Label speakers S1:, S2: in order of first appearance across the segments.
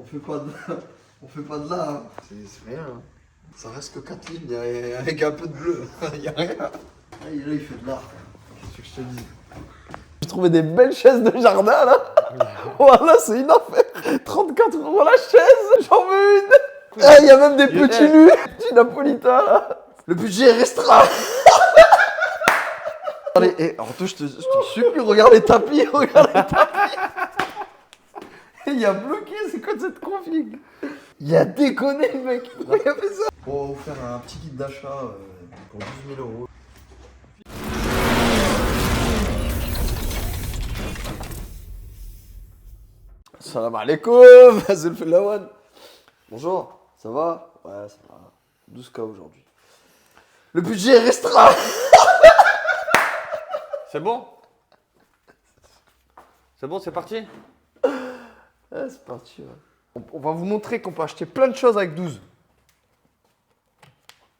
S1: On fait pas de, on fait pas de là. Hein. C'est rien. Hein. Ça reste que 4 lignes avec un peu de bleu. Il y a rien. Là, il fait de l'art. Qu'est-ce que je te dis? J'ai trouvé des belles chaises de jardin là. Voilà, c'est une affaire. 34 € la chaise, j'en veux une. Ah, il y a même des petits nus. Petit napolitain là. Le budget est restreint. Allez, Anto, je te supplie, regarde les tapis, Il y a bloqué, c'est quoi cette config? Il a déconné le mec, pourquoi il a fait ça? On va vous faire un petit guide d'achat pour 12 000 €. Salam alaikum, c'est le Lawan. Bonjour, ça va? Ouais, ça va. 12K aujourd'hui. Le budget est restreint.
S2: C'est bon? C'est bon, c'est parti?
S1: Ouais, c'est parti. Ouais. On va vous montrer qu'on peut acheter plein de choses avec 12.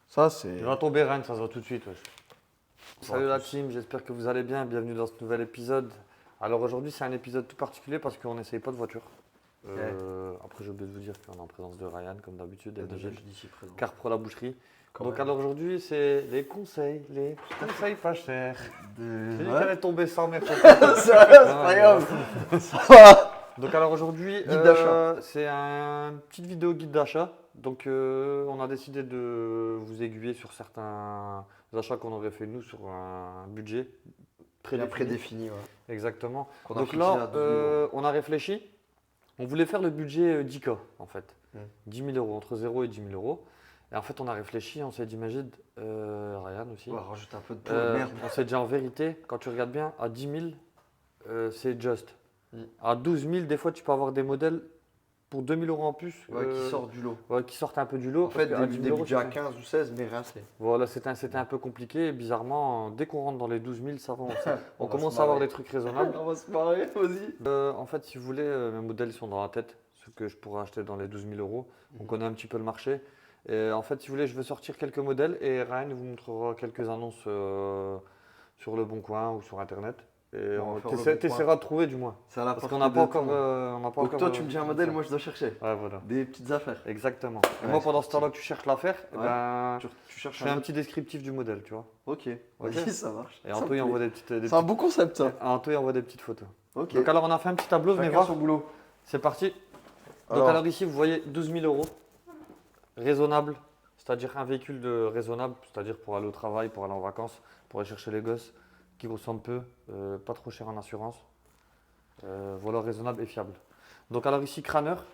S1: Ça, c'est...
S2: Il va tomber Rennes, ça se voit tout de suite. Wesh. Salut la team, j'espère que vous allez bien. Bienvenue dans ce nouvel épisode. Alors aujourd'hui, c'est un épisode tout particulier parce qu'on n'essaye pas de voiture. Après, j'ai oublié de vous dire qu'on est en présence de Ryan, comme d'habitude, et de Car pour la boucherie. Donc alors aujourd'hui, c'est les conseils pas chers. C'est lui qui allait tomber sans merde.
S1: C'est pas grave. Ça va.
S2: Donc alors aujourd'hui, c'est une petite vidéo guide d'achat. Donc on a décidé de vous aiguiller sur certains achats qu'on aurait fait nous sur un budget
S1: prédéfini. Ouais.
S2: Exactement. Donc là, on a réfléchi. On voulait faire le budget 10K en fait. 10 000 €, entre 0 et 10 000 €. Et en fait, on a réfléchi, on s'est dit, Majid, Ryan aussi.
S1: On va rajouter un peu de merde.
S2: On s'est dit en vérité, quand tu regardes bien, à 10 000, c'est just. À 12 000, des fois, tu peux avoir des modèles pour 2 000 € en plus.
S1: Qui sortent du lot.
S2: Ouais, qui sortent un peu du lot.
S1: En fait, des budgets à
S2: euros,
S1: 15 ou 16, mais rincés.
S2: Voilà, c'était un peu compliqué. Et bizarrement, dès qu'on rentre dans les 12 000, ça va. On commence à avoir des trucs raisonnables.
S1: On va se marrer, vas-y.
S2: En fait, si vous voulez, mes modèles sont dans la tête. Ce que je pourrais acheter dans les 12 000 €. On connaît un petit peu le marché. Et en fait, si vous voulez, je vais sortir quelques modèles et Ryan vous montrera quelques annonces sur le Bon Coin ou sur Internet. Et tu essaieras de trouver du moins.
S1: Parce
S2: qu'on n'a pas encore.
S1: Donc toi, tu me dis un modèle, moi je dois chercher.
S2: Ouais, voilà.
S1: Des petites affaires.
S2: Exactement. Et
S1: Ouais,
S2: moi, pendant ce temps-là que tu cherches l'affaire,
S1: tu cherches
S2: je fais un petit descriptif du modèle, tu vois.
S1: Ok, vas-y, ça marche.
S2: Et Anto, il envoie des petites.
S1: C'est un beau concept, ça.
S2: Anto, il envoie des petites photos.
S1: Ok.
S2: Donc alors, on a fait un petit tableau, venez voir.
S1: Son boulot.
S2: C'est parti. Donc alors ici, vous voyez 12 000 €. Raisonnable. C'est-à-dire un véhicule raisonnable, c'est-à-dire pour aller au travail, pour aller en vacances, pour aller chercher les gosses, qui ressemble peu, pas trop cher en assurance. Voilà, raisonnable et fiable. Donc alors ici, crâneur,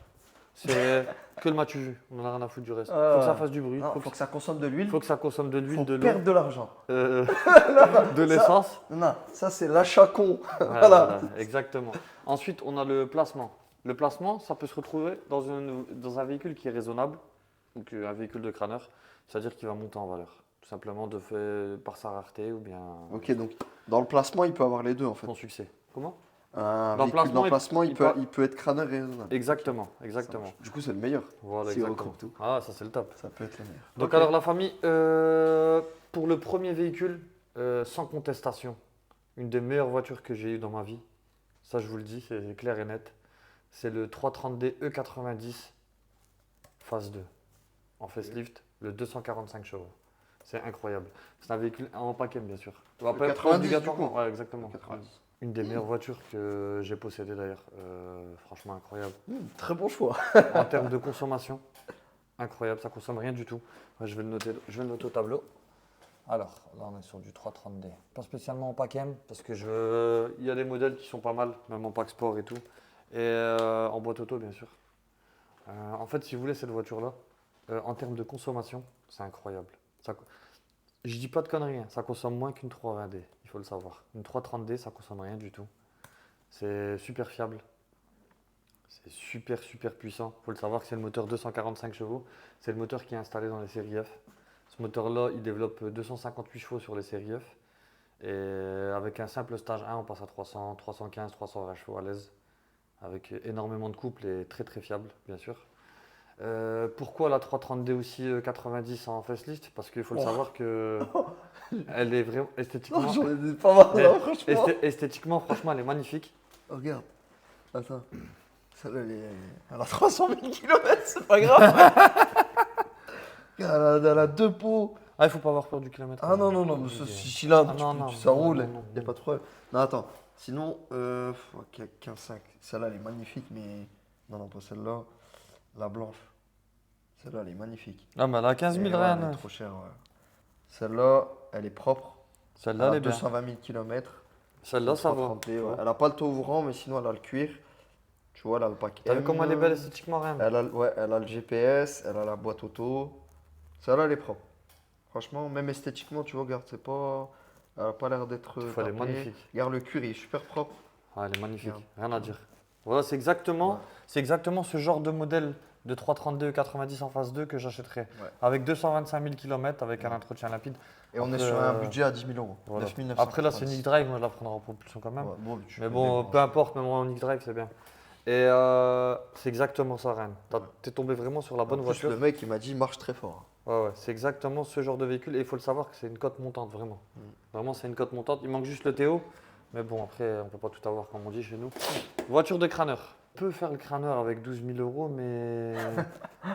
S2: c'est que le matu vu, on en a rien à foutre du reste. Faut que ça fasse du bruit.
S1: Faut que ça consomme de l'huile.
S2: Faut que ça consomme de l'huile, de l'eau.
S1: Perdre de l'argent.
S2: De l'essence.
S1: Non, ça c'est l'achat con.
S2: Voilà, exactement. Ensuite, on a le placement. Le placement, ça peut se retrouver dans un véhicule qui est raisonnable, donc un véhicule de crâneur, c'est-à-dire qu'il va monter en valeur, tout simplement par sa rareté ou bien
S1: Ok, donc dans le placement, il peut avoir les deux en fait.
S2: son succès. Comment?
S1: Un véhicule dans le placement, il peut être crâneur et raisonnable.
S2: Exactement.
S1: Du coup, c'est le meilleur.
S2: Voilà,
S1: si
S2: exactement.
S1: Tout.
S2: Ah, ça c'est le top.
S1: Ça peut être le meilleur.
S2: Donc alors la famille, pour le premier véhicule, sans contestation, une des meilleures voitures que j'ai eues dans ma vie, ça je vous le dis, c'est clair et net. C'est le 330D E90 phase 2 en facelift, le 245 chevaux. C'est incroyable. C'est un véhicule en paquet bien sûr.
S1: Après, 90 du coup.
S2: Ouais, exactement.
S1: 90.
S2: Une des meilleures voitures que j'ai possédées d'ailleurs. Franchement incroyable.
S1: Très bon choix.
S2: En termes de consommation, incroyable, ça consomme rien du tout. Ouais, je vais le noter au tableau. Alors, là on est sur du 330D. Pas spécialement en pack M, parce que il y a des modèles qui sont pas mal, même en pack sport et tout. Et en boîte auto, bien sûr. En fait, si vous voulez, cette voiture-là, en termes de consommation, c'est incroyable. Je dis pas de conneries, hein, ça consomme moins qu'une 320D, il faut le savoir. Une 330D, ça consomme rien du tout. C'est super fiable. C'est super puissant. Il faut le savoir que c'est le moteur 245 chevaux. C'est le moteur qui est installé dans les séries F. Ce moteur-là, il développe 258 chevaux sur les séries F. Et avec un simple stage 1, on passe à 300, 315, 320 chevaux à l'aise. Avec énormément de couple et très fiable, bien sûr. Pourquoi la 330D aussi 90 en facelift? Parce qu'il faut le savoir que elle est vraiment esthétiquement.
S1: J'en ai pas mal, franchement.
S2: Esthétiquement, franchement, elle est magnifique.
S1: Oh, regarde. Attends. Celle-là, elle a 300 000 km, c'est pas grave. Elle a deux pots.
S2: Ah, il faut pas avoir peur du kilomètre.
S1: Ah non, non, non, mais si là,
S2: Ah, non, non,
S1: ça
S2: non,
S1: roule,
S2: non, non,
S1: y a
S2: non.
S1: pas de problème. Non, attends, sinon, 15,5. Celle-là, elle est magnifique, mais. Non, non, pas celle-là. La blanche. Celle-là, elle est magnifique.
S2: Ah, mais elle a 15
S1: Et
S2: 000
S1: ouais,
S2: rien.
S1: elle est
S2: Hein.
S1: trop chère, ouais. Celle-là, elle est propre. Elle
S2: Celle-là, elle
S1: a
S2: est bien.
S1: 220 000 km.
S2: Celle-là, ça va. tu vois.
S1: Elle a pas le taux ouvrant, mais sinon, elle a le cuir. Tu vois, elle a le pack
S2: T'as vu
S1: M.
S2: comment elle est belle esthétiquement, rien.
S1: Ouais, elle a le GPS, elle a la boîte auto. Celle-là, elle est propre. Franchement, même esthétiquement, tu vois, regarde, c'est pas. Elle a pas l'air d'être
S2: Fois, elle est
S1: tapée.
S2: magnifique.
S1: Regarde, le cuir, il est super propre.
S2: Ah, elle est magnifique.
S1: Regarde.
S2: Rien à dire. Voilà,
S1: Ouais.
S2: c'est exactement ce genre de modèle de 332 90 en phase 2 que j'achèterais.
S1: Ouais.
S2: Avec 225 000 km, avec un
S1: Ouais.
S2: entretien rapide.
S1: Et on est
S2: Après,
S1: sur un budget à 10 000 euros.
S2: Voilà.
S1: 9 990.
S2: Après, là, c'est une X-Drive. Moi, je la prendrai en propulsion quand même.
S1: Ouais, bon, tu
S2: Mais
S1: peux
S2: bon,
S1: le
S2: peu importe, même en X-Drive, c'est bien. Et c'est exactement ça, Rennes.
S1: Ouais.
S2: T'es tombé vraiment sur la bonne
S1: En plus,
S2: voiture.
S1: le mec, il m'a dit, il marche très fort.
S2: Ouais, ouais, c'est exactement ce genre de véhicule. Et il faut le savoir que c'est une cote montante, vraiment.
S1: Mm.
S2: Vraiment, c'est une cote montante. Il manque juste le Théo. Mais bon, après, on peut pas tout avoir, comme on dit chez nous. Voiture de crâneur. On peut faire le crâneur avec 12 000 euros, mais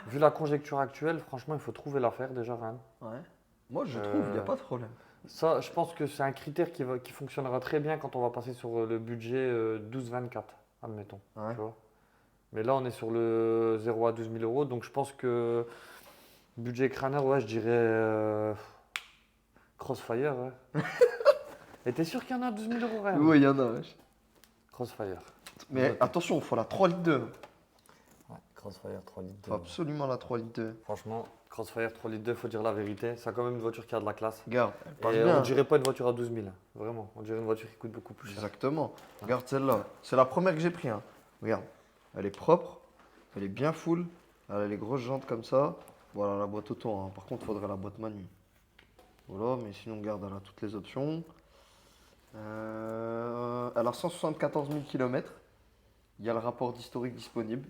S2: vu la conjecture actuelle, franchement, il faut trouver l'affaire déjà, Rennes.
S1: Ouais. Moi, je trouve, il n'y a pas de problème.
S2: Ça, je pense que c'est un critère qui fonctionnera très bien quand on va passer sur le budget 12-24, admettons.
S1: Ouais.
S2: Tu vois. Mais là, on est sur le 0 à 12 000 euros, donc je pense que budget crâneur, ouais, je dirais Crossfire, ouais. Et t'es sûr qu'il y en a à 12 000 euros, Rennes?
S1: Oui, il y en a, wesh.
S2: Crossfire.
S1: Mais
S2: Noté.
S1: attention, il faut la 3 litres 2.
S2: Ouais, Crossfire 3 litres
S1: Il faut absolument la 3 litres 2.
S2: Franchement, Crossfire 3 litres 2, faut dire la vérité. C'est quand même une voiture qui a de la classe.
S1: Regarde, elle passe
S2: Et
S1: bien.
S2: on dirait pas une voiture à 12 000. Vraiment, on dirait une voiture qui coûte beaucoup plus cher.
S1: Exactement. Regarde celle-là. C'est la première que j'ai pris. Hein. Regarde. Elle est propre. Elle est bien full. Elle a les grosses jantes comme ça. Voilà la boîte auto. Hein. Par contre, il faudrait la boîte manu. Voilà, mais sinon, regarde, elle a toutes les options. Elle a 174 000 km. Il y a le rapport d'historique disponible.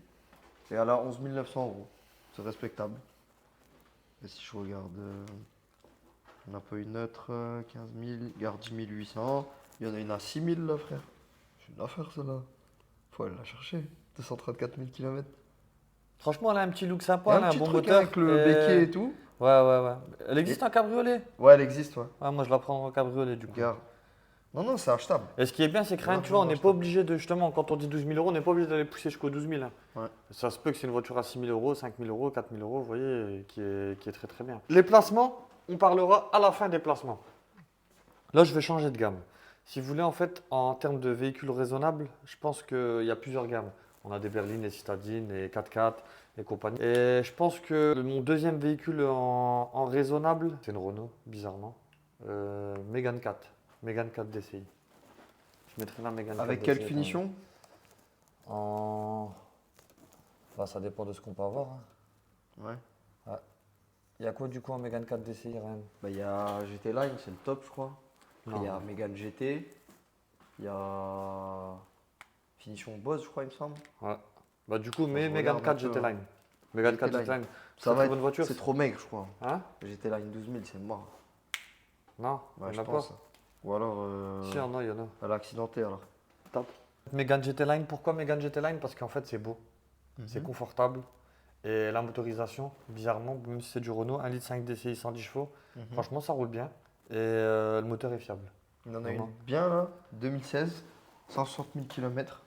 S1: Et elle a 11 900 euros. C'est respectable. Et si je regarde. On n'a pas une neutre, 15 000, garde 10 800. Il y en a une à 6 000 là, frère. C'est une affaire, celle-là. Faut aller la chercher. 234 000 km.
S2: Franchement, elle a un petit look
S1: Il y
S2: sympa,
S1: a
S2: elle
S1: un
S2: a un
S1: petit
S2: bon
S1: truc
S2: moteur.
S1: avec le béquet et tout.
S2: Ouais, ouais, ouais. Elle existe en cabriolet?
S1: Ouais, elle existe, ouais.
S2: Ouais, moi je la prends en cabriolet du coup.
S1: Regarde. Non, non, c'est achetable.
S2: Et ce qui est bien, c'est que rien,
S1: Ouais,
S2: tu vois, on n'est
S1: je
S2: pas obligé de, justement, quand on dit 12 000 euros, on n'est pas obligé d'aller pousser jusqu'aux 12 000. Hein.
S1: Ouais.
S2: Ça se peut que c'est une voiture à 6 000 euros, 5 000 euros, 4 000 euros, vous voyez, qui est très très bien. Les placements, on parlera à la fin des placements. Là, je vais changer de gamme. Si vous voulez, en fait, en termes de véhicules raisonnables, je pense qu'il y a plusieurs gammes. On a des berlines, des citadines, des 4x4 et compagnie. Et je pense que mon deuxième véhicule en raisonnable, c'est une Renault, bizarrement. Mégane 4. Mégane 4 DCI. Je mettrai la Mégane 4
S1: Avec
S2: DCI
S1: quelle finition?
S2: en... Bah, ça dépend de ce qu'on peut avoir. Hein.
S1: Ouais.
S2: Il y a quoi du coup en Mégane 4 DCI, Ryan?
S1: Bah, il y a GT Line, c'est le top, je crois. Après,
S2: Non.
S1: il y a Mégane GT. Il y a. Finition Boss, je crois, il me semble.
S2: Ouais. Bah, du coup, mais
S1: je
S2: Mégane
S1: regarde
S2: 4
S1: un peu,
S2: GT
S1: hein.
S2: Line. Mégane 4
S1: GT
S2: GT Line.
S1: Ça va
S2: Très
S1: être.
S2: bonne voiture.
S1: C'est trop maigre, je crois.
S2: Hein?
S1: GT Line 12 000, c'est mort.
S2: Non,
S1: Ouais,
S2: il
S1: je
S2: n'y en a
S1: pense.
S2: pas.
S1: Ou alors.
S2: Si, il y en a, il y en a.
S1: Elle a accidenté alors.
S2: Top. Mégane GT Line, pourquoi Mégane GT Line? Parce qu'en fait, c'est beau, c'est
S1: Mhm.
S2: confortable. Et la motorisation, bizarrement, même si c'est du Renault, 1,5 litre DCI 110 chevaux,
S1: Mhm.
S2: franchement, ça roule bien. Et le moteur est fiable.
S1: Il y en a
S2: Vraiment.
S1: une bien là, 2016, 160 000 km.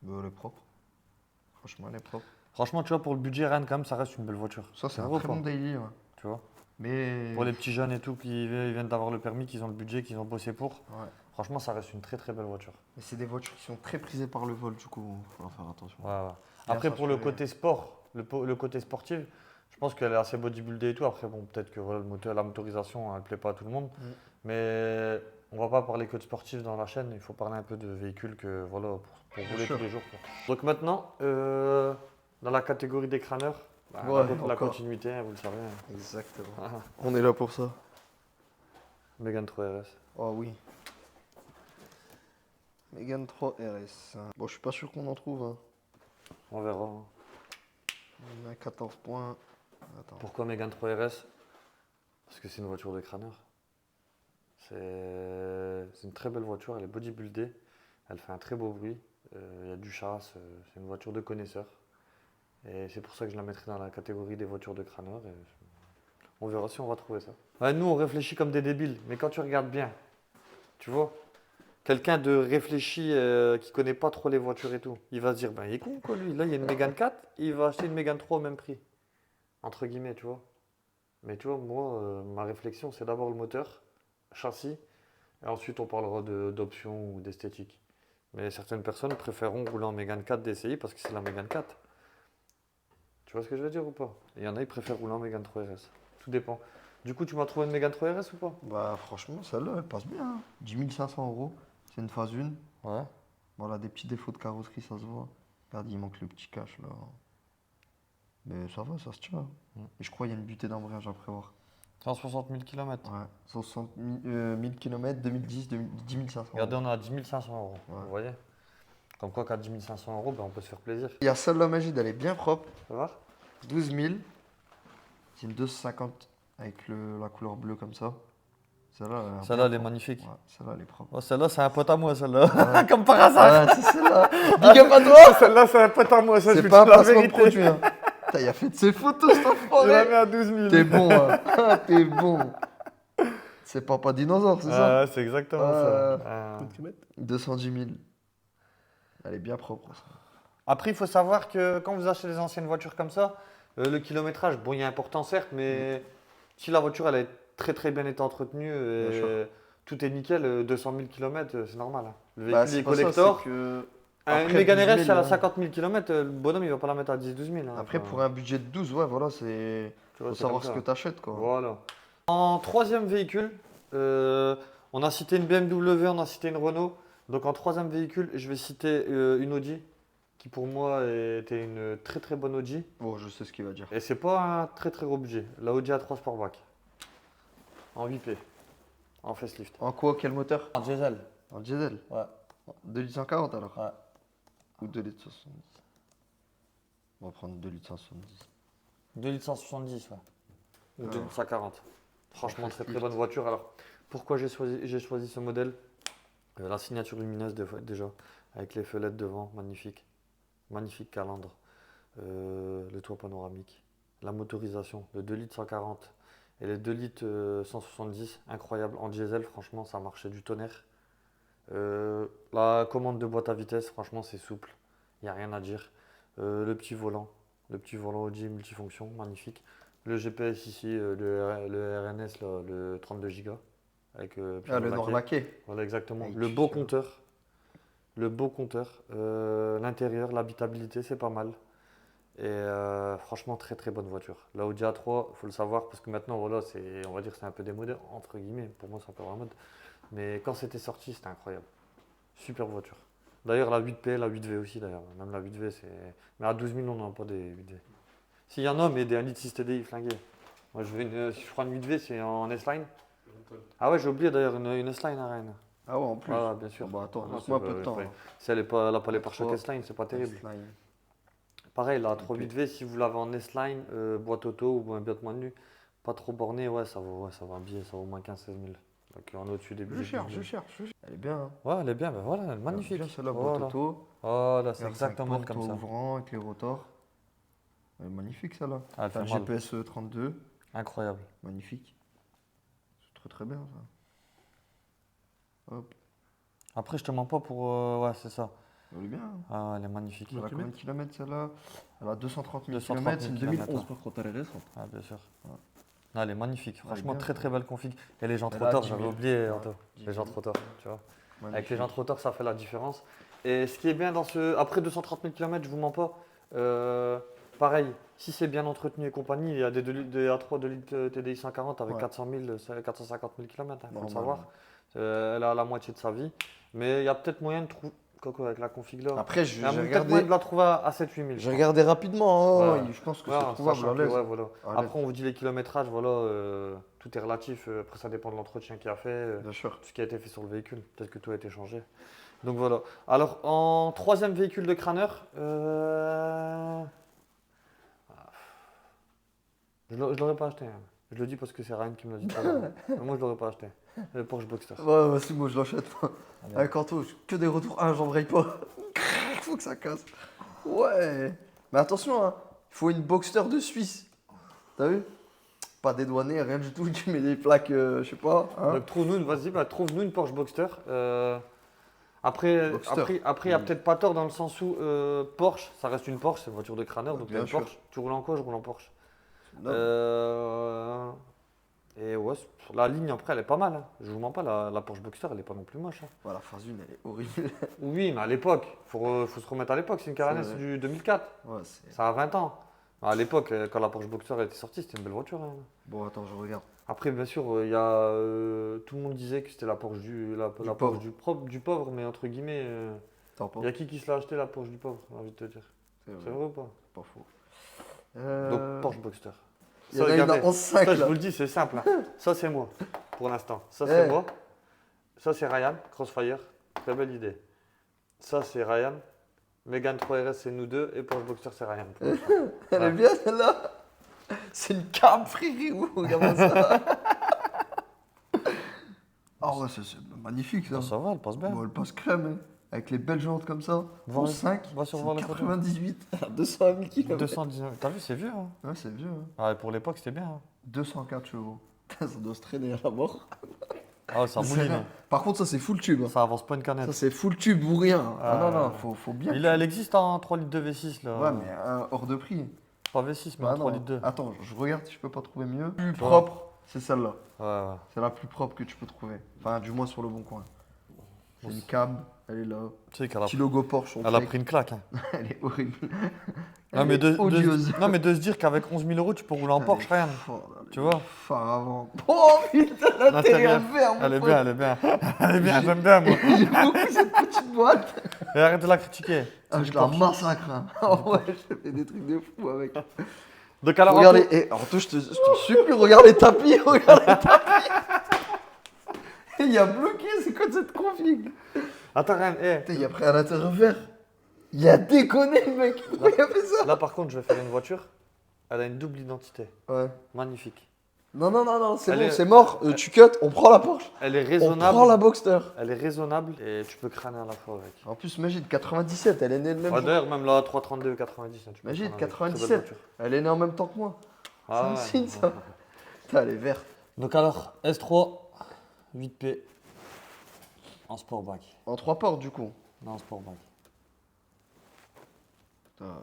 S1: Elle est propre. Franchement, elle est propre.
S2: Franchement, tu vois, pour le budget, Rennes, quand même, ça reste une belle voiture.
S1: Ça, c'est un
S2: Bravo,
S1: très
S2: quoi.
S1: bon daily. Ouais.
S2: Tu vois.
S1: Mais.
S2: Pour les petits jeunes et tout qui viennent d'avoir le permis, qui ont le budget, qui ont bossé pour,
S1: Ouais.
S2: franchement, ça reste une très très belle voiture.
S1: Mais c'est des voitures qui sont très prisées par le vol, du coup, il faut faire attention.
S2: Ouais, ouais.
S1: Bien
S2: Après, pour le
S1: s'assurer.
S2: côté sport, le côté sportif, je pense qu'elle est assez bodybuildée et tout. Après, bon, peut-être que voilà, le moteur, la motorisation, elle ne plaît pas à tout le monde.
S1: Mm.
S2: Mais on va pas parler que de sportif dans la chaîne. Il faut parler un peu de véhicules que, voilà, pour
S1: Bien
S2: rouler
S1: sûr.
S2: tous les jours, quoi. Donc maintenant, dans la catégorie des crâneurs, bah,
S1: Ouais,
S2: la
S1: encore.
S2: continuité, hein, vous le savez. Hein.
S1: Exactement.
S2: Ah,
S1: On est là pour ça.
S2: Mégane 3 RS.
S1: Oh oui. Mégane 3 RS. Bon, je suis pas sûr qu'on en trouve. Hein.
S2: On verra. Hein.
S1: On a 14 points. Attends.
S2: Pourquoi Mégane 3 RS? Parce que c'est une voiture de crâneur. C'est une très belle voiture, elle est bodybuildée, elle fait un très beau bruit. Il y a du chasse, c'est une voiture de connaisseur. Et c'est pour ça que je la mettrai dans la catégorie des voitures de crâneur. Et on verra si on va trouver ça. Ouais, nous, on réfléchit comme des débiles, mais quand tu regardes bien, tu vois, quelqu'un de réfléchi qui connaît pas trop les voitures et tout, il va se dire, ben il est con quoi lui, là il y a une Mégane 4, il va acheter une Mégane 3 au même prix. Entre guillemets, tu vois. Mais tu vois, moi, ma réflexion, c'est d'abord le moteur, châssis, et ensuite on parlera d'options ou d'esthétique. Mais certaines personnes préféreront rouler en Mégane 4 DCI parce que c'est la Mégane 4. Tu vois ce que je veux dire ou pas? Il y en a, ils préfèrent rouler en Mégane 3 RS. Tout dépend. Du coup, tu m'as trouvé une Mégane 3 RS ou pas?
S1: Bah franchement, celle-là, elle passe bien. Hein. 10 500 euros. C'est une phase 1.
S2: Ouais.
S1: Voilà, des petits défauts de carrosserie, ça se voit. Regarde, il manque le petit cache là. Mais ça va, ça se tient. Et je crois qu'il y a une butée d'embrayage à prévoir.
S2: 160 000 km.
S1: Ouais, 60 000 km, 2010, 10 500.
S2: Regardez, on est à 10 500 euros.
S1: Ouais.
S2: Vous voyez? Comme quoi, qu'à 10 500 euros, ben, on peut se faire plaisir.
S1: Il y a celle-là, Magid, elle est bien propre.
S2: Ça va?
S1: 12 000. C'est une 250 avec la couleur bleue comme ça. Celle-là,
S2: Celle-là, elle est magnifique.
S1: Ouais, celle-là, elle est propre.
S2: Oh, celle-là, c'est un pote à moi, celle-là. Comme par hasard.
S1: Ah, c'est celle-là. Big up à toi.
S2: Celle-là, c'est un pote à moi, ça, je
S1: C'est
S2: vous
S1: pas un
S2: dis la
S1: placement de
S2: vérité.
S1: produit. Hein. Putain, il a fait de ses photos, cet
S2: Je la
S1: enfoiré.
S2: mets à 12 000.
S1: T'es bon, hein. Ah, t'es bon. C'est Papa Dinosaure, c'est ça?
S2: Ah, c'est exactement ça. Ah.
S1: 210 000. Elle est bien propre. Ça.
S2: Après, il faut savoir que quand vous achetez des anciennes voitures comme ça, le kilométrage, bon, il est important certes, mais si la voiture elle est très très bien été entretenue,
S1: Bien sûr.
S2: tout est nickel, 200 000 km, c'est normal. Hein. Le véhicule
S1: Bah,
S2: est
S1: c'est pas ça,
S2: collector.
S1: c'est que...
S2: Une
S1: après
S2: Mégane
S1: 12
S2: RS,
S1: 000,
S2: si elle a
S1: hein.
S2: 50 000 km, le bonhomme il va pas la mettre à 10-12 000. Hein.
S1: Après,
S2: Enfin,
S1: pour un budget de 12, ouais, voilà, c'est...
S2: tu vois,
S1: Faut
S2: c'est
S1: savoir
S2: comme
S1: ce
S2: ça.
S1: que t'achètes, quoi.
S2: Voilà. En troisième véhicule, on a cité une BMW, on a cité une Renault. Donc en troisième véhicule, je vais citer une Audi, qui pour moi était une très très bonne Audi.
S1: Bon, je sais ce qu'il va dire.
S2: Et c'est pas un très très gros budget. La Audi A3 Sportback. En 8P. En facelift.
S1: En quoi, quel moteur?
S2: En diesel.
S1: En diesel?
S2: Ouais.
S1: 2 litres 140 alors?
S2: Ouais.
S1: Ou 2 litres 70? On va prendre 2 litres 170.
S2: 2 litres 170, ouais. Ou 2
S1: Ah.
S2: litres 140. Franchement,
S1: En
S2: très très
S1: facelift.
S2: bonne voiture. Alors, pourquoi j'ai choisi ce modèle? La signature lumineuse déjà, avec les fenêtres devant, magnifique. Magnifique calandre. Le toit panoramique. La motorisation, le 2 litres 140 et les 2 litres 170, incroyable. En diesel, franchement, ça marchait du tonnerre. La commande de boîte à vitesse, franchement, c'est souple. Il n'y a rien à dire. Le petit volant Audi multifonction, magnifique. Le GPS ici, le RNS, là, le 32 Go. Avec,
S1: Ah, le
S2: laqué.
S1: Nord laqué.
S2: Voilà, exactement.
S1: Avec
S2: Le
S1: du
S2: beau
S1: fer.
S2: compteur. Le beau compteur. L'intérieur, l'habitabilité, c'est pas mal. Et franchement, très très bonne voiture. La Audi A3, il faut le savoir, parce que maintenant, voilà, on va dire que c'est un peu démodé, entre guillemets. Pour moi, c'est encore la mode. Mais quand c'était sorti, c'était incroyable. Super voiture. D'ailleurs, la 8P, la 8V aussi, d'ailleurs. Même la 8V, c'est. Mais à 12 000, on n'a pas des 8V. S'il y en a, mais des 1,6 TDI flingués. Moi, si je prends une 8V, c'est en S-Line. Ah ouais, j'ai oublié d'ailleurs une S-Line à Rennes.
S1: Ah ouais, en plus.
S2: Ah, bien sûr.
S1: Ah bah attends,
S2: Ah,
S1: laisse-moi un
S2: c'est
S1: peu de temps.
S2: pas-
S1: hein.
S2: Si elle n'a pas les pare-chocs
S1: Trois.
S2: S-Line, c'est pas terrible.
S1: S-Line.
S2: Pareil, la 3.8V, si vous l'avez en S-Line, boîte auto ou un boîte manuel, pas trop borné, ouais, ça vaut un billet, ça vaut au moins 15-16 000. Donc on est au-dessus des budgets.
S1: Je cherche. Elle est bien. Hein.
S2: Ouais, elle est bien, ben voilà, elle est
S1: Elle est
S2: magnifique.
S1: bien celle-là, boîte
S2: Voilà.
S1: auto.
S2: Voilà, c'est
S1: R5
S2: exactement
S1: porte
S2: comme ça.
S1: ouvrant avec les rotors. Elle est magnifique celle-là.
S2: Ah, elle
S1: T'as le
S2: fait mal.
S1: GPS 32.
S2: Incroyable.
S1: Magnifique. C'est très très bien ça. Hop.
S2: Après, je te mens pas pour. Ouais, c'est ça.
S1: Elle est bien. Hein.
S2: Ah, elle est magnifique.
S1: Elle a combien de kilomètres celle-là? Elle a 230 000
S2: 230
S1: km.
S2: 000
S1: C'est une
S2: kilomètres,
S1: 2011
S2: hein.
S1: par contre, elle est récente.
S2: Ah, bien sûr.
S1: Ouais.
S2: Non, elle est magnifique.
S1: Elle est
S2: Franchement,
S1: bien.
S2: très très belle config. Et les jantes
S1: Elle a
S2: rotors,
S1: 10
S2: j'avais
S1: 000.
S2: oublié,
S1: Ouais,
S2: Anto.
S1: 10
S2: Les
S1: 000.
S2: jantes rotors, tu vois. Avec les
S1: Magnifique.
S2: jantes rotors, ça fait la différence. Et ce qui est bien dans ce. Après 230 000 km, je vous mens pas. Pareil, si c'est bien entretenu et compagnie, il y a des A3 2 litres TDI 140 avec
S1: Ouais.
S2: 400 000, 450 000 km, il faut le
S1: Normal,
S2: savoir. Elle a la moitié de sa vie. Mais il y a peut-être moyen de trouver. Quoi, avec la config là.
S1: Après,
S2: Il y a
S1: j'ai
S2: peut-être moyen de
S1: regardé.
S2: la trouver à 7-8 000.
S1: J'ai regardé rapidement. Hein.
S2: Ouais.
S1: Je pense que
S2: Ouais,
S1: c'est
S2: en
S1: trouvable
S2: sachant
S1: à
S2: que,
S1: l'aise.
S2: ouais, voilà.
S1: À l'aise.
S2: Après, on vous dit les kilométrages, voilà, tout est relatif. Après, ça dépend de l'entretien qu'il a fait,
S1: Bien sûr.
S2: tout ce qui a été fait sur le véhicule. Peut-être que tout a été changé. Donc voilà. Alors, en troisième véhicule de crâneur, je ne l'aurais pas acheté. Hein. Je le dis parce que c'est Ryan qui me l'a dit tout à l'heure. Mais moi, je ne l'aurais pas acheté. Le Porsche Boxster.
S1: Ouais, vas-y, moi je l'achète. Avec Anto, que des retours. Ah, j'embraye pas. faut que ça casse. Ouais. Mais attention, hein. Il faut une Boxster de Suisse. T'as vu? Pas dédouané, rien du tout. Tu mets des plaques, je sais pas. Hein.
S2: Donc trouve-nous, vas-y, trouve-nous une Porsche Boxster. Après,
S1: Boxster.
S2: il n'y a peut-être pas tort dans le sens où Porsche, ça reste une Porsche, c'est une voiture de crâneur, donc
S1: Bien
S2: une
S1: sûr.
S2: Porsche. Tu roules en quoi? Je roule en Porsche.
S1: Non.
S2: Et ouais, la ligne après, elle est pas mal. Hein. Je vous mens pas, la Porsche Boxster, elle est pas non plus moche. Hein.
S1: Voilà, phase 1, elle est horrible.
S2: Oui, mais à l'époque, faut se remettre à l'époque. C'est une Caravan,
S1: C'est
S2: c'est
S1: vrai.
S2: du 2004.
S1: Ouais, c'est.
S2: Ça a 20 ans. À l'époque, quand la Porsche Boxster était sortie, c'était une belle voiture. Hein.
S1: Bon, attends, je regarde.
S2: Après, bien sûr, il y a, tout le monde disait que c'était la Porsche la
S1: Du
S2: Porsche du pauvre, mais entre guillemets,
S1: T'en penses?
S2: il y a qui se l'a acheté la Porsche du pauvre, j'ai envie de te dire. C'est vrai ou pas?
S1: Pas faux.
S2: Donc Porsche Boxster.
S1: Il y en
S2: Ça,
S1: a une
S2: regardez,
S1: en 5
S2: ça, je
S1: là.
S2: vous le dis, c'est simple. Hein. Ça, c'est moi, pour l'instant. Ça, c'est
S1: Eh.
S2: moi. Ça, c'est Ryan, Crossfire. Très belle idée. Ça, c'est Ryan. Mégane 3RS, c'est nous deux. Et Porsche Boxster, c'est Ryan. pour l'instant.
S1: Elle
S2: Ouais.
S1: est bien celle-là. C'est une cam frérot, regarde ça. Ah ouais, c'est magnifique ça.
S2: Ça va, elle passe bien.
S1: Bon, elle passe crème, hein. Avec les belles jantes comme ça.
S2: Voir
S1: En
S2: les-
S1: 5,
S2: va sur
S1: c'est
S2: voir les photos.
S1: 98, 200 000 km.
S2: 219. T'as vu, c'est vieux. Hein.
S1: Ouais, c'est vieux. Hein.
S2: Ah, pour l'époque, c'était bien. Hein.
S1: 204 chevaux. Putain, ça doit se traîner à la mort.
S2: Ah, ça
S1: C'est
S2: mouline.
S1: rien.
S2: Hein.
S1: Par contre, ça c'est full tube. Hein.
S2: Ça avance pas une canette.
S1: Ça c'est full tube ou rien. Ah non, non,
S2: Ah.
S1: faut bien.
S2: Elle existe en 3 litres de V6 là.
S1: Ouais, mais hors de prix.
S2: Pas V6, mais
S1: Ah
S2: en 3
S1: non.
S2: litres 2.
S1: Attends, je regarde si je peux pas trouver mieux. Plus
S2: vois.
S1: propre, c'est celle-là.
S2: Ouais, ouais.
S1: C'est la plus propre que tu peux trouver. Enfin, du moins sur le bon coin. C'est
S2: Bon,
S1: une cab, elle est là.
S2: Tu sais qu'elle a,
S1: Petit logo Porsche. on
S2: elle a
S1: check.
S2: pris une claque. Hein.
S1: Elle est horrible.
S2: Non mais,
S1: odieuse.
S2: non, mais de se dire qu'avec 11 000 euros, tu peux rouler en Porsche, rien. Tu vois.
S1: Phare avant. Oh putain, l'intérieur vert, mon
S2: Elle est
S1: pote.
S2: bien, elle est bien. Elle est bien, j'aime bien moi.
S1: J'aime beaucoup cette petite boîte.
S2: Et arrête de la critiquer.
S1: Ah,
S2: C'est
S1: je
S2: du
S1: la
S2: Porsche.
S1: massacre. Hein. Oh ouais, je fais des trucs de fou avec.
S2: Donc alors,
S1: Regarde
S2: Anto-
S1: les. Eh, Anto, je te supplie, regarde les tapis. Regarde les tapis. Et il y a bloqué, c'est quoi cette config?
S2: Attends, Ryan,
S1: Putain, il a pris un intérieur vert. Il a déconné le mec. Pourquoi il a fait ça?
S2: là par contre, je vais faire une voiture. Elle a une double identité.
S1: Ouais.
S2: Magnifique.
S1: Non, non, non, non, c'est
S2: Elle
S1: bon,
S2: est-
S1: c'est mort. Tu cut, on prend la Porsche.
S2: Elle est
S1: On
S2: raisonnable.
S1: prend la Boxster.
S2: Elle est raisonnable et tu peux crâner à la fois avec.
S1: En plus, Magid, 97, elle est née le même
S2: Ouais,
S1: jour.
S2: D'ailleurs, même la 332 90. Hein, tu peux
S1: Magid,
S2: crâner avec. Très belle
S1: 97.
S2: voiture.
S1: Elle est née en même temps que moi.
S2: Ah,
S1: C'est un
S2: ouais.
S1: signe, ça. Putain, elle est verte.
S2: Donc alors, S3, 8P, en sportback.
S1: En 3 portes, du coup.
S2: Non, en sportback.
S1: Putain,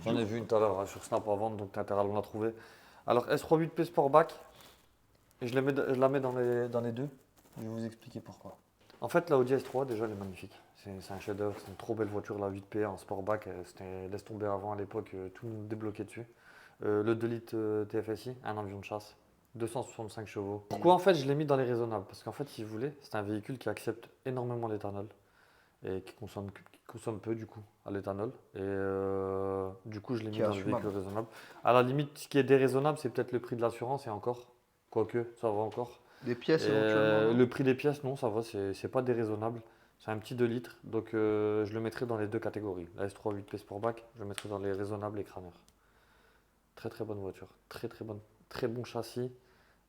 S2: J'en ai vu une tout à l'heure hein, sur Snap à vendre, donc t'as intérêt à la trouver. Alors S3 8P Sportback, et je la mets dans les deux. Je vais vous expliquer pourquoi. En fait, la Audi S3, déjà, elle est magnifique. C'est un chef-d'œuvre, c'est une trop belle voiture, la 8P en Sportback. C'était laisse tomber avant à l'époque, tout le monde débloquait dessus. Le 2 litres TFSI, un avion de chasse, 265 chevaux. Pourquoi en fait je l'ai mis dans les raisonnables? Parce qu'en fait, si vous voulez, c'est un véhicule qui accepte énormément l'éthanol et qui consomme peu du coup à l'éthanol. Et du coup, je l'ai mis
S1: Qui est
S2: dans les
S1: assumable.
S2: véhicules raisonnables. À la limite, ce qui est déraisonnable, c'est peut-être le prix de l'assurance et encore. Quoique, ça va encore.
S1: des pièces
S2: Et,
S1: éventuellement. non
S2: le prix des pièces, non, ça va, c'est pas déraisonnable. C'est un petit 2 litres, donc je le mettrai dans les deux catégories. La S3 8P Sportback, je le mettrai dans les raisonnables et crâneurs. Très très bonne voiture, très bon châssis.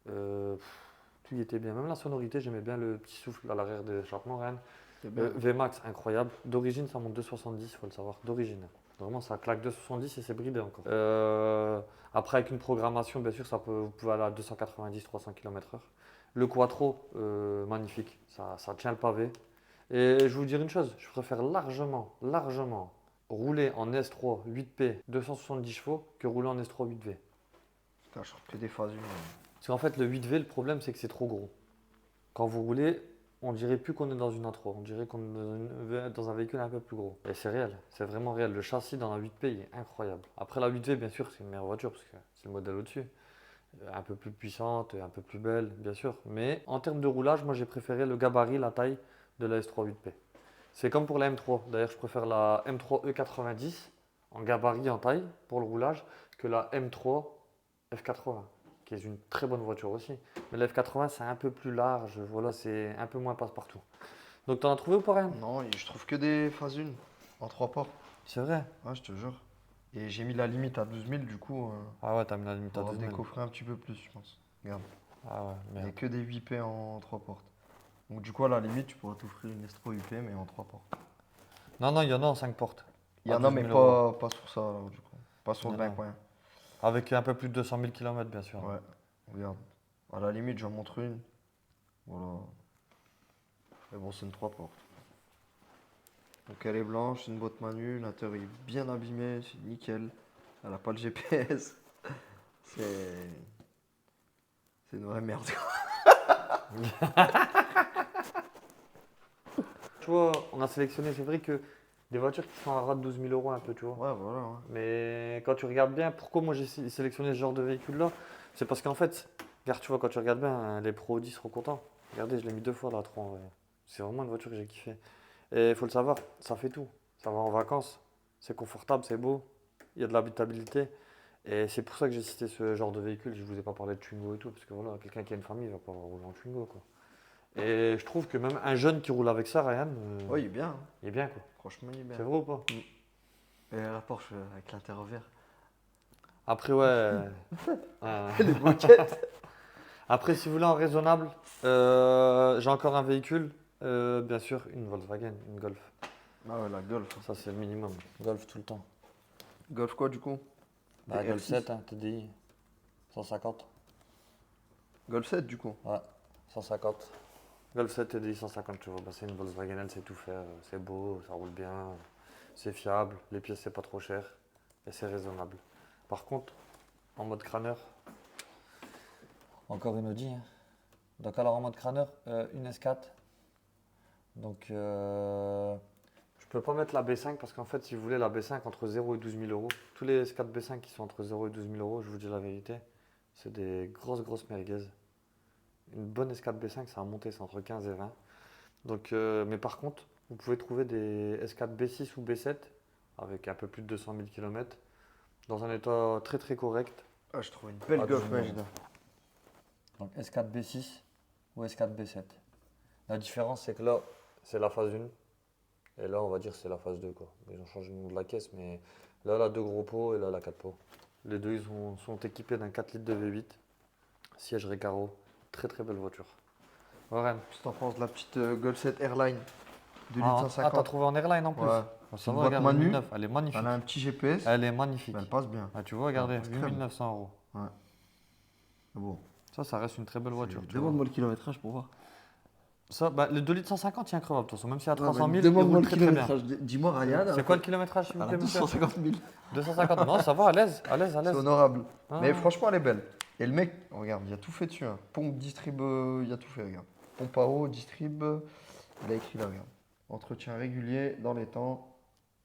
S2: Tout y était bien, même la sonorité, j'aimais bien le petit souffle à l'arrière de l'échappement, Rennes.
S1: C'est bien.
S2: VMAX, incroyable. D'origine, ça monte 2,70, il faut le savoir. D'origine. Vraiment, ça claque 2,70 et c'est bridé encore. Après, avec une programmation, bien sûr, vous pouvez aller à 290-300 km/h. Le Quattro, magnifique. Ça tient le pavé. Et je vais vous dire une chose, je préfère largement rouler en S3 8P 270 chevaux que rouler en S3 8V.
S1: Putain, je trouve que des phases.
S2: Parce qu'en fait, le 8V, le problème, c'est que c'est trop gros. Quand vous roulez, on dirait plus qu'on est dans une A3, on dirait qu'on est dans un véhicule un peu plus gros. Et c'est réel, c'est vraiment réel. Le châssis dans la 8P, il est incroyable. Après la 8V, bien sûr, c'est une meilleure voiture parce que c'est le modèle au-dessus. Un peu plus puissante, un peu plus belle, bien sûr. Mais en termes de roulage, moi j'ai préféré le gabarit, la taille de la S3 8P. C'est comme pour la M3. D'ailleurs, je préfère la M3 E90 en gabarit, en taille pour le roulage que la M3 F80, qui est une très bonne voiture aussi. Mais la F80, c'est un peu plus large, voilà, c'est un peu moins passe-partout. Donc, t'en as trouvé ou pas rien?
S1: Non, je trouve que des phases 1 en 3 portes.
S2: C'est vrai.
S1: Ouais, je te jure. Et j'ai mis la limite à 12 000, du coup,
S2: Ah ouais, t'as mis la limite à
S1: pour
S2: 12 000.
S1: décoffrer un petit peu plus, je pense. Regarde,
S2: Ah ouais,
S1: il n'y a
S2: merde.
S1: que des 8P en 3 portes. Donc, du coup, à la limite, tu pourras t'offrir une S3 8P, mais en 3 portes.
S2: Non, non, il y en a en 5 portes.
S1: Il y
S2: À
S1: en a,
S2: 12
S1: mais
S2: 000 euros.
S1: pas sur ça, alors, du coup. Pas sur le
S2: Il y en a.
S1: Dincoin.
S2: Avec un peu plus de 200 000 km, bien sûr.
S1: Ouais, regarde. À la limite, j'en montre une. Voilà. Mais bon, c'est une 3 portes. Donc elle est blanche, c'est une boîte manu, l'intérieur est bien abîmé, c'est nickel. Elle a pas le GPS. C'est. C'est une vraie merde.
S2: Tu vois, on a sélectionné, c'est vrai que des voitures qui sont à ras de 12 000 euros un peu, tu vois.
S1: Ouais, voilà. Ouais.
S2: Mais quand tu regardes bien, pourquoi moi j'ai sélectionné ce genre de véhicule-là? C'est parce qu'en fait, regarde, tu vois, quand tu regardes bien, hein, les Pro Audi seront contents. Regardez, je l'ai mis 2 fois là, 3 en vrai. C'est vraiment une voiture que j'ai kiffé. Et il faut le savoir, ça fait tout. Ça va en vacances, c'est confortable, c'est beau, il y a de l'habitabilité. Et c'est pour ça que j'ai cité ce genre de véhicule. Je vous ai pas parlé de Twingo et tout, parce que voilà, quelqu'un qui a une famille, il va pas rouler en Twingo, quoi. Et je trouve que même un jeune qui roule avec ça, Ryan,
S1: Ouais, il est bien. Hein.
S2: il est bien, quoi.
S1: Franchement, il est bien.
S2: C'est vrai ou pas?
S1: Et la Porsche avec l'intérieur vert.
S2: Après, ouais.
S1: Les moquettes.
S2: Après, si vous voulez en raisonnable, j'ai encore un véhicule. Bien sûr, une Volkswagen, une Golf.
S1: Ah ouais, la Golf.
S2: Ça, c'est le minimum. Golf tout le temps.
S1: Golf quoi, du coup?
S2: Bah,
S1: Des
S2: Golf
S1: R6.
S2: 7, hein, TDI. 150.
S1: Golf 7, du coup.
S2: Ouais, 150. Golf 7 TDI 150 chevaux. Bah, c'est une Volkswagen, elle sait tout faire. C'est beau, ça roule bien. C'est fiable. Les pièces, c'est pas trop cher. Et c'est raisonnable. Par contre, en mode crâneur, encore une Audi. Hein. Donc, alors en mode crâneur, une S4. Donc, je peux pas mettre la B5 parce qu'en fait, si vous voulez la B5 entre 0 et 12 000 euros, tous les S4 B5 qui sont entre 0 et 12 000 euros, je vous dis la vérité, c'est des grosses merguez. Une bonne S4 B5, ça a monté, c'est entre 15 et 20. Donc, mais par contre, vous pouvez trouver des S4 B6 ou B7 avec un peu plus de 200 000 km dans un état très correct.
S1: Ah, je trouve une belle
S2: Ah,
S1: Golf
S2: du
S1: Magda.
S2: Donc S4 B6 ou S4 B7. La différence, c'est que là, c'est la phase 1. Et là, on va dire que c'est la phase 2, quoi. Ils ont changé le nom de la caisse, mais là, elle a 2 gros pots et là, elle a 4 pots. Les deux, sont équipés d'un 4 litres de V8. Siège Recaro. Très belle voiture. Warren.
S1: Qu'est-ce que t'en penses de la petite Golf 7 Airline 2 litres
S2: Ah, t'as
S1: 150?
S2: trouvé en airline en plus.
S1: Ouais.
S2: Ah,
S1: C'est
S2: ça
S1: une
S2: va,
S1: boîte
S2: regarde,
S1: manu.
S2: 2009. Elle est magnifique.
S1: Elle a un petit GPS.
S2: Elle est magnifique.
S1: Mais elle passe bien.
S2: Ah, tu vois, regardez,
S1: Elle passe très
S2: 8
S1: bien.
S2: 900 euros.
S1: Ouais. C'est bon.
S2: Ça reste une très belle voiture. tu vois.
S1: Demande-moi le kilométrage pour voir.
S2: Ça, bah, le 2 litres 150, il est incroyable. De toute façon, même si à
S1: Ouais,
S2: 300 000,
S1: mais
S2: il
S1: demande-moi
S2: roule
S1: le
S2: très bien.
S1: kilométrage. Dis-moi, Ryan.
S2: C'est quoi le kilométrage, s'il vous
S1: Elle a
S2: plaît, monsieur
S1: 250 000.
S2: 250. Non, ça va, à l'aise.
S1: C'est honorable.
S2: Ah.
S1: Mais franchement, elle est belle. Et le mec, regarde, il y a tout fait dessus. Hein. Pompe, distrib, il y a tout fait, regarde. Pompe à eau, distrib. Il a écrit là, regarde. Entretien régulier dans les temps.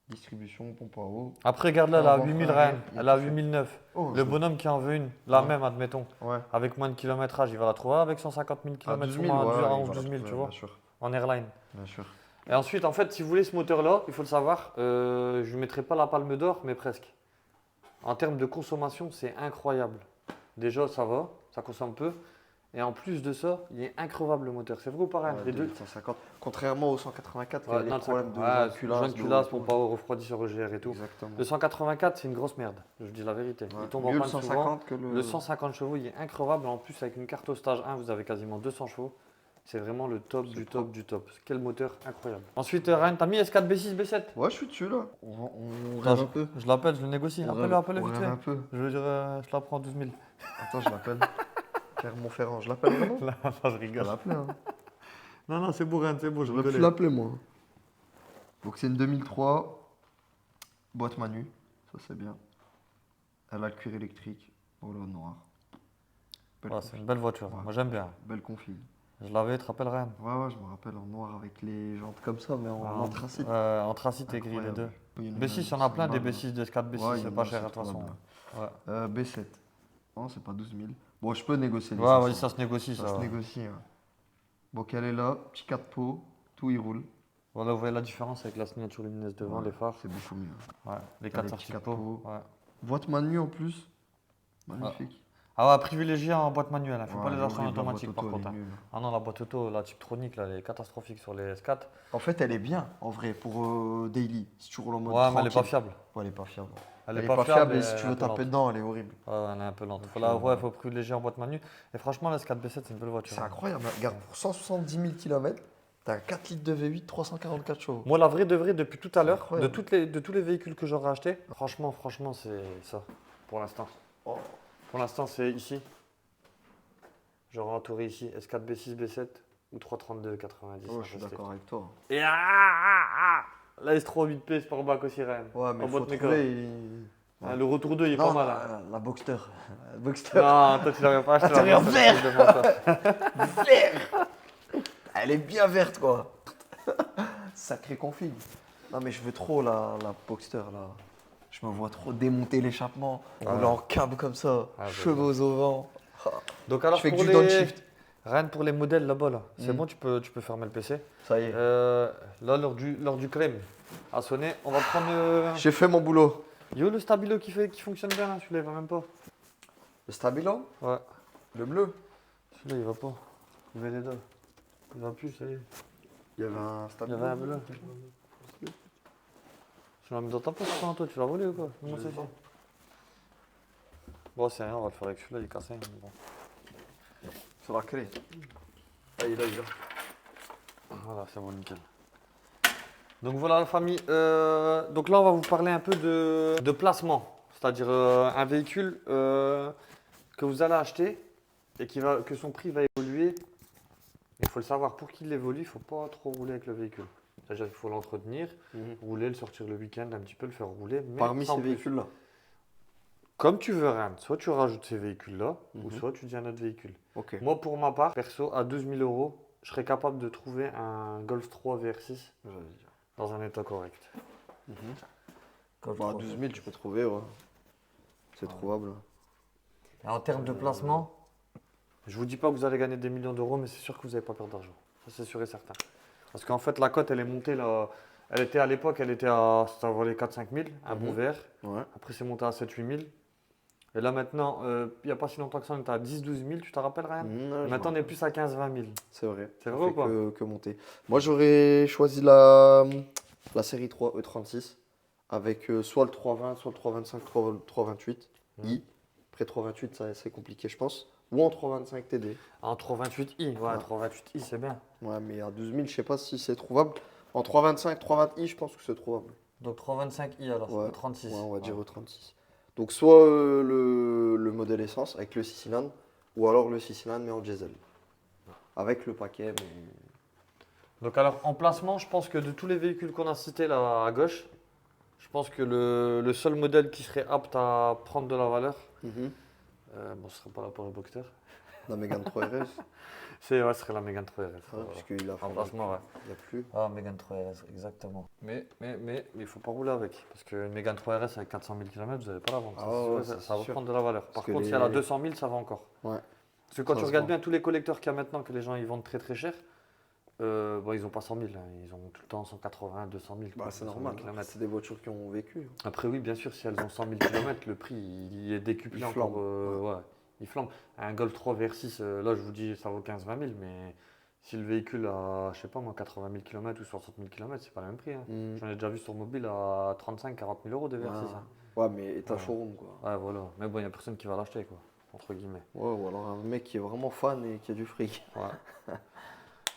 S1: Distribution, pompe à eau.
S2: Après, regarde là, elle a
S1: Avant,
S2: 8000
S1: frein,
S2: Rennes.
S1: il y a
S2: Elle a
S1: tout fait.
S2: 8009.
S1: Oh,
S2: Le bonhomme qui en veut une, la
S1: Ouais.
S2: même, admettons,
S1: Ouais.
S2: avec moins de kilométrage, il va la trouver avec 150 000
S1: À
S2: km
S1: 12
S2: sur
S1: 000,
S2: moins
S1: ouais,
S2: dur à
S1: il
S2: 11
S1: va la
S2: 12 000, tu
S1: trouver,
S2: vois,
S1: Bien sûr.
S2: en airline.
S1: Bien sûr.
S2: Et ensuite, en fait, si vous voulez ce moteur-là, il faut le savoir, je ne lui mettrai pas la palme d'or, mais presque. En termes de consommation, c'est incroyable. Déjà, ça va, ça consomme peu. Et en plus de ça, il est increvable le moteur. C'est vrai ou pas, Rennes,
S1: Ouais,
S2: les deux
S1: 150. Contrairement au 184, qui
S2: Ouais,
S1: a des
S2: non,
S1: problèmes de
S2: ouais,
S1: culasse.
S2: jaune culasse, pompe à eau, refroidisseur EGR et tout.
S1: Exactement.
S2: Le 184, c'est une grosse merde, je vous dis la vérité.
S1: Ouais.
S2: Il tombe
S1: Mieux
S2: en
S1: le
S2: panne souvent.
S1: 150 que le.
S2: Le 150 chevaux, il est increvable. En plus, avec une carte au stage 1, vous avez quasiment 200 chevaux. C'est vraiment le top
S1: C'est
S2: du
S1: propre.
S2: top du top. Quel moteur incroyable. Ensuite, Ryan, t'as mis S4, B6, B7
S1: Ouais, je suis dessus là. On
S2: Attends,
S1: rêve un peu.
S2: Je l'appelle, je le négocie.
S1: On
S2: Appelle-le,
S1: rêve-
S2: appelle-le
S1: on
S2: vite
S1: rêve
S2: fait.
S1: un peu.
S2: Je veux dire, je la prends 12 000.
S1: Attends, je l'appelle. Clermont-Ferrand, je l'appelle vraiment.
S2: Non, je
S1: Je vais
S2: rigole.
S1: l'appeler. Hein.
S2: Non, c'est beau, Ryan, c'est beau, je
S1: J'aurais pu
S2: rigolais.
S1: l'appeler moi. Donc c'est une 2003. Boîte manu. Ça c'est bien. Elle a le cuir électrique. Oh là, noir. Belle,
S2: Ouais, c'est une belle voiture.
S1: Ouais.
S2: Moi, j'aime bien.
S1: belle config.
S2: Je l'avais, tu te rappelles, Ryan
S1: Ouais, je me rappelle en noir avec les jantes comme ça, mais en anthracite.
S2: Anthracite et gris, les deux.
S1: Incroyable.
S2: B6, il y en a plein des B6, des 4 B6,
S1: Ouais, il y
S2: c'est
S1: en
S2: pas
S1: a,
S2: cher de
S1: c'est
S2: toute façon.
S1: trouvable.
S2: Ouais,
S1: B7. Non, c'est pas 12 000. Bon, je peux négocier les
S2: ouais,
S1: 500.
S2: vas-y, ça se négocie,
S1: Ça
S2: ça.
S1: se
S2: va.
S1: négocie. Ouais. Bon, qu'elle est là, petit 4 pots, tout y roule.
S2: Voilà, vous voyez la différence avec la signature lumineuse devant,
S1: Ouais,
S2: les phares.
S1: c'est beaucoup mieux.
S2: Ouais, les
S1: T'as
S2: 4
S1: les
S2: sorties
S1: petits
S2: de pot.
S1: capots.
S2: Ouais.
S1: Boîte manu en plus. Magnifique.
S2: Ah ouais, privilégié en boîte manuelle, il ne faut
S1: Ouais,
S2: pas les
S1: elle est
S2: acheter en
S1: horrible, la
S2: automatique
S1: boîte
S2: par
S1: auto,
S2: contre.
S1: elle est
S2: Hein.
S1: nulle.
S2: Ah non, la boîte auto, la Tiptronic, là, elle est catastrophique sur les S4.
S1: En fait, elle est bien, en vrai, pour daily. Si tu roules en mode
S2: Ouais, mais elle est pas
S1: tranquille.
S2: fiable.
S1: Ouais, elle est pas fiable.
S2: Elle
S1: Elle
S2: est
S1: est
S2: pas
S1: pas
S2: fiable
S1: fiable et
S2: et
S1: si tu
S2: elle est
S1: veux
S2: un peu
S1: taper
S2: lente.
S1: dedans, elle est horrible.
S2: Ouais, elle est un peu lente.
S1: Donc,
S2: Ouais, faut privilégier en boîte manuelle. Et franchement, la S4 B7, c'est une belle voiture.
S1: C'est incroyable. Regarde, pour 170 000 km, T'as 4 litres de V8, 344 chevaux.
S2: Moi, la vraie de vraie, depuis tout à l'heure, de,
S1: incroyable.
S2: de tous les véhicules que j'aurais achetés, franchement, c'est ça, pour l'instant.
S1: Oh.
S2: Pour l'instant, c'est ici. J'aurais entouré ici S4, B6, B7 ou 332, 90.
S1: Oh, je suis d'accord avec toi.
S2: Et la S3 8P Sportback aussi, Rennes.
S1: Ouais, mais
S2: En
S1: faut
S2: boîte méca.
S1: trouver...
S2: Le retour 2, il est
S1: Non,
S2: pas mal. Hein.
S1: la Boxster. La Boxster.
S2: Non, toi, tu l'avais pas acheté.
S1: Ah, t'as rien
S2: vert.
S1: Vert. Elle est bien verte, quoi. Sacré config. Non, mais je veux trop la Boxster, là. Je me vois trop démonter l'échappement, rouler en cab comme ça,
S2: Ah,
S1: chevaux au vent.
S2: Donc alors,
S1: Je fais que
S2: pour
S1: du
S2: les...
S1: downshift.
S2: Rennes, pour les modèles là-bas, là, c'est
S1: Mm.
S2: bon, tu peux fermer le PC.
S1: Ça y est.
S2: Là, l'heure du crème a sonné. On va prendre...
S1: J'ai fait mon boulot.
S2: Yo, le stabilo qui fonctionne bien, là, celui-là, il va même pas.
S1: Le stabilo,
S2: Ouais,
S1: le bleu.
S2: celui-là, il va pas. Il va les deux. Il va plus, ça y est.
S1: Il y avait un
S2: Il y
S1: stabilo.
S2: avait un bleu. Tu l'as mis dans ta poche, toi, tu l'as volé ou quoi? Comment c'est fait? Bon, c'est rien, on va le faire avec celui-là, il est cassé. mais bon.
S1: Sur la clé. Ah, il est là, il est là.
S2: Voilà, c'est bon, nickel. Donc voilà la famille. Donc là, on va vous parler un peu de placement. C'est-à-dire un véhicule que vous allez acheter et que son prix va évoluer. Il faut le savoir, pour qu'il évolue, il ne faut pas trop rouler avec le véhicule. C'est-à-dire qu'il faut l'entretenir, rouler, le sortir le week-end, un petit peu, le faire rouler. Mais
S1: Parmi
S2: sans
S1: ces
S2: plus.
S1: véhicules-là.
S2: Comme tu veux, Ryan. Soit tu rajoutes ces véhicules-là, ou
S1: Mhm.
S2: soit tu dis un autre véhicule.
S1: Ok.
S2: Moi, pour ma part, perso, à 12 000 €, je serais capable de trouver un Golf 3 VR6
S1: J'allais dire.
S2: dans un état correct. Golf
S1: Bah,
S2: 3.
S1: 12 000, tu peux trouver, ouais. C'est trouvable.
S2: Et en termes de placement, je vous dis pas que vous allez gagner des millions d'euros, mais c'est sûr que vous n'allez pas perdre d'argent. Ça, c'est sûr et certain. Parce qu'en fait, la cote, elle est montée là. Elle était à l'époque, ça valait 4-5 000, un bon VR.
S1: Ouais.
S2: Après, c'est monté à 7-8 000. Et là, maintenant, il n'y a pas si longtemps que ça, on était à 10-12 000, tu te rappelles rien?
S1: Ouais,
S2: Maintenant, on est plus à 15-20 000.
S1: c'est vrai.
S2: C'est
S1: Ça
S2: vrai ou
S1: fait
S2: pas?
S1: que monter. Moi, j'aurais choisi la série 3 E36 avec soit le 320, soit le 325, 328 i. Après 328, c'est compliqué, je pense. Ou en 325 TD.
S2: En 328i, ouais, 328i, c'est bien.
S1: Ouais, mais à 12 000, je sais pas si c'est trouvable. En 325, 320i, je pense que c'est trouvable.
S2: Donc 325i alors,
S1: Ouais.
S2: 36.
S1: Ouais, on va dire E36. Donc, soit le modèle essence avec le 6 cylindres, ou alors le 6 cylindres mais en diesel. Avec le paquet, mais.
S2: Donc alors, en placement, je pense que de tous les véhicules qu'on a cités là à gauche, je pense que le seul modèle qui serait apte à prendre de la valeur, bon, ce serait pas la Porsche Boxster,
S1: La Mégane 3 RS.
S2: ce serait la Mégane 3 RS.
S1: Ouais,
S2: Voilà.
S1: puisqu'il a
S2: En placement, ouais.
S1: Il n'y a plus.
S2: Ah, Mégane 3 RS, exactement. Mais il faut pas rouler avec. Parce qu'une Mégane 3 RS avec 400 000 km, vous n'allez pas la vendre.
S1: Ah
S2: Ça,
S1: ouais,
S2: ça
S1: c'est
S2: va
S1: sûr.
S2: prendre de la valeur. Par
S1: Parce que
S2: contre, si elle a 200 000, ça va encore.
S1: Ouais.
S2: Parce que quand
S1: Ça
S2: tu
S1: se
S2: regardes
S1: vend.
S2: bien tous les collecteurs qu'il y a maintenant, que les gens ils vendent très très cher, bon, ils n'ont pas 100 000. Hein. Ils ont tout le temps 180, 200 000.
S1: Bah, c'est
S2: 200 000
S1: normal.
S2: kilomètres.
S1: C'est des voitures qui ont vécu.
S2: Après, oui, bien sûr, si elles ont 100 000 km, le prix il est décuplé
S1: Il
S2: encore.
S1: flambe.
S2: Ouais, il flambe. Un Golf 3 VR6, là, je vous dis, ça vaut 15-20 000, mais si le véhicule a, je sais pas moi, 80 000 km ou 60 000 km, c'est pas le même prix. Hein.
S1: Mm.
S2: J'en ai déjà vu sur mobile à 35-40 000 € des VR6. Hein.
S1: Ouais, mais état
S2: Ouais.
S1: showroom, quoi.
S2: Ouais, voilà. Mais bon, il n'y a personne qui va l'acheter, quoi, entre guillemets.
S1: Ouais, ou alors un mec qui est vraiment fan et qui a du fric.
S2: Ouais.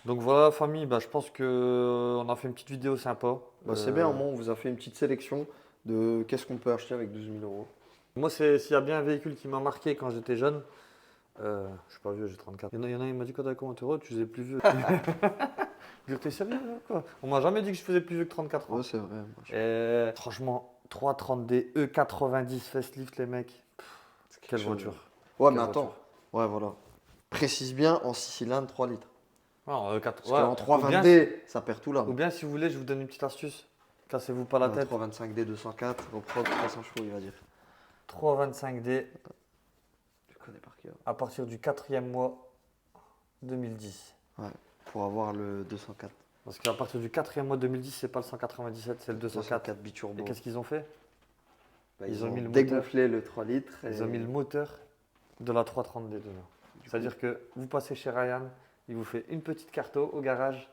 S2: Donc voilà, famille, bah, je pense qu'on a fait une petite vidéo sympa.
S1: Bah, c'est bien, au moins, on vous a fait une petite sélection de qu'est-ce qu'on peut acheter avec 12 000 €.
S2: Moi, s'il y a bien un véhicule qui m'a marqué quand j'étais jeune, je suis pas vieux, j'ai 34. Il y en a, il m'a dit quand t'as commenté, tu faisais plus vieux. Je dis, t'es sérieux là, quoi? On m'a jamais dit que je faisais plus vieux que 34 ans.
S1: Ouais, c'est vrai. moi,
S2: Et franchement, 330D E90 facelift, les mecs.
S1: c'est quelque
S2: Quelle
S1: chose.
S2: voiture.
S1: Ouais,
S2: Quelle
S1: mais attends.
S2: voiture.
S1: Ouais, voilà. Précise bien en 6 cylindres, 3 litres.
S2: Non, E4.
S1: Parce
S2: Ouais.
S1: qu'en
S2: Ou
S1: 320D, ça perd tout là.
S2: Ou bien, si vous voulez, je vous donne une petite astuce. Cassez-vous pas la tête.
S1: 325D 204, reprendre 300 chevaux, il va dire.
S2: 325D
S1: Tu connais par cœur.
S2: à partir du 4e mois 2010.
S1: Pour avoir le 204.
S2: Parce qu'à partir du 4e mois 2010, c'est pas le 197, c'est le 204.
S1: 204 biturbo.
S2: Et qu'est-ce qu'ils ont fait?
S1: Bah,
S2: ils ont mis le
S1: dégonflé le 3 litres.
S2: Ils ont mis le moteur de la 330D dedans. C'est-à-dire que vous passez chez Ryan, il vous fait une petite carto au garage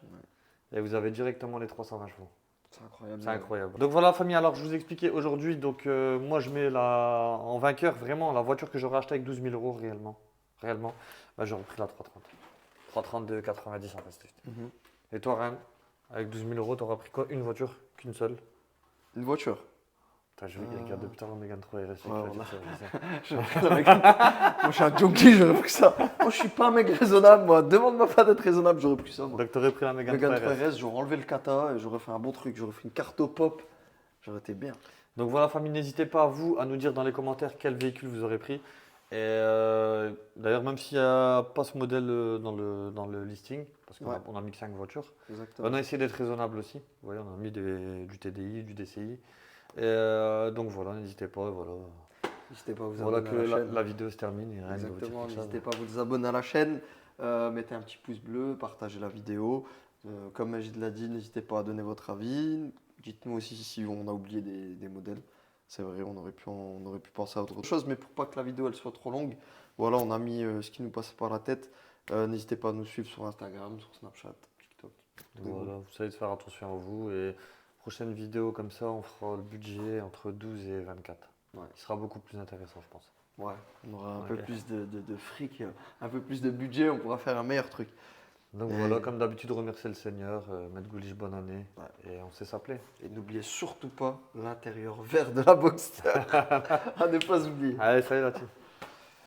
S2: et vous avez directement les 320 chevaux.
S1: C'est incroyable.
S2: C'est incroyable. Donc voilà, famille, alors je vous expliquais aujourd'hui, donc moi je mets en vainqueur vraiment la voiture que j'aurais achetée avec 12 000 € réellement. Réellement, bah, j'aurais pris la 330. 330 de 90 en facelift. Et toi, Ryan, avec 12 000 euros, t'auras pris quoi? Une voiture? Qu'une seule?
S1: Une voiture.
S2: Putain, je regarde depuis tout à l'heure Mégane 3 RS.
S1: Ouais, on a-
S2: Je sais.
S1: Moi, je suis un junkie, j'aurais pris ça. Moi, je suis pas un mec raisonnable, moi. Demande-moi pas d'être raisonnable, j'aurais pris ça, moi.
S2: Donc, t'aurais pris la Mégane 3
S1: Mégane 3
S2: RS.
S1: RS, j'aurais enlevé le kata et j'aurais fait un bon truc. J'aurais fait une carte au pop. J'aurais été bien.
S2: Donc voilà, famille, n'hésitez pas à nous dire dans les commentaires quel véhicule vous aurez pris. Et d'ailleurs, même s'il n'y a pas ce modèle dans le listing, parce qu'on
S1: Ouais.
S2: on a mis que 5 voitures,
S1: Exactement.
S2: on a essayé d'être raisonnable aussi. Vous voyez, on a mis du TDI, du DCI. Et donc voilà, n'hésitez pas. Voilà,
S1: N'hésitez pas à vous
S2: voilà
S1: abonner
S2: que
S1: à la chaîne.
S2: la vidéo se termine. Et rien de vous dire
S1: Exactement,
S2: comme ça.
S1: n'hésitez pas à vous abonner à la chaîne, mettez un petit pouce bleu, partagez la vidéo. Comme Magid l'a dit, n'hésitez pas à donner votre avis. Dites-nous aussi si on a oublié des modèles. C'est vrai, on aurait pu penser à autre chose, mais pour pas que la vidéo elle soit trop longue, voilà, on a mis ce qui nous passait par la tête. N'hésitez pas à nous suivre sur Instagram, sur Snapchat, TikTok.
S2: Voilà, vous savez de faire attention à vous. Et prochaine vidéo comme ça, on fera le budget entre 12 et 24.
S1: Ouais.
S2: Il sera beaucoup plus intéressant, je pense.
S1: Ouais, on aura un
S2: Ok.
S1: peu plus de fric, un peu plus de budget, on pourra faire un meilleur truc.
S2: Donc
S1: Et-
S2: voilà, comme d'habitude, remercier le Seigneur, Maître Goulich, bonne année.
S1: Ouais.
S2: Et on sait s'appeler.
S1: Et n'oubliez surtout pas l'intérieur vert de la Boxster. À ne pas oublier.
S2: Allez, salut la team.